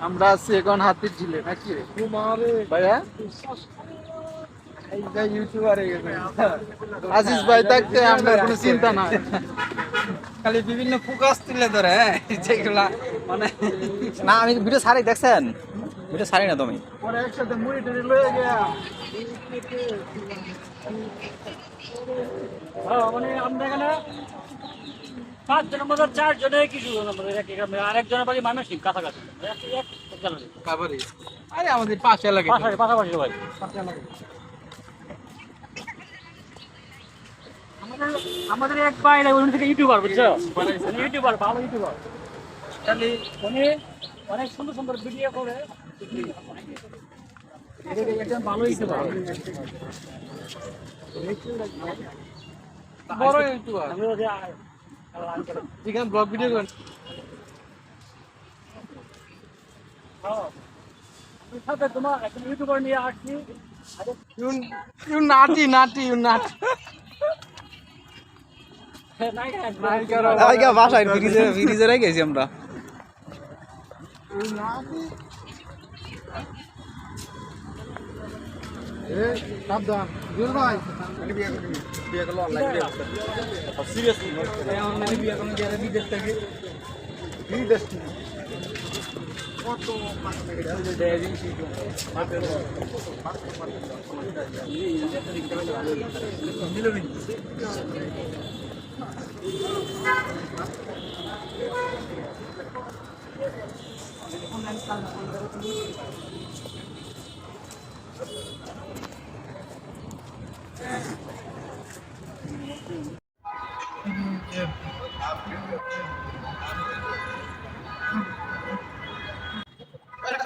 আমরা আছি এখন হাতির ঝিলে নাকি ভাইয়া ইউটিউবার আজিজ ভাই থাকতে আমরা কোনো চিন্তা নাই, খালি বিভিন্ন ফোকাস তুলে ধরে, হ্যাঁ যেগুলা মানে না আমি ভিডিও ছাড়ি দেখছেন, ভিডিও ছাড়ি না তুমি পরে একসাথে মুড়ি টুড়ি লয়ে গিয়া মানে আমরা এখানে 5 জনের মধ্যে 4 জনে কিছু আরেকজনের বাড়ি মানসিক কাছাকাছি কাবারি। আরে আমাদের পাশে লাগে, পাশাপাশি ভাই। আমাদের এক বাইরে ওই থেকে ইউটিউবার, বুঝছো, ইউটিউবার, ভালো ইউটিউবার, খালি উনি অনেক সুন্দর সুন্দর ভিডিও করে, ভালো ইউটিউবার, বড় ইউটিউবার। এখানে ব্লগ ভিডিও করেন। তোমার একজন ইউটিউবার নিয়ে আসছি, ইউ নাটি নাটি ইউ নাটি বাসায় ফ্রিজে রেখেছি আমরা। সাবধান জুল ভাই, বিয়ে করলো অনলাইন বিয়ে করতে সিরিয়াসলি অনলাইনে বিয়ে করলো যারা বিদেশ থেকে বিদেশ কত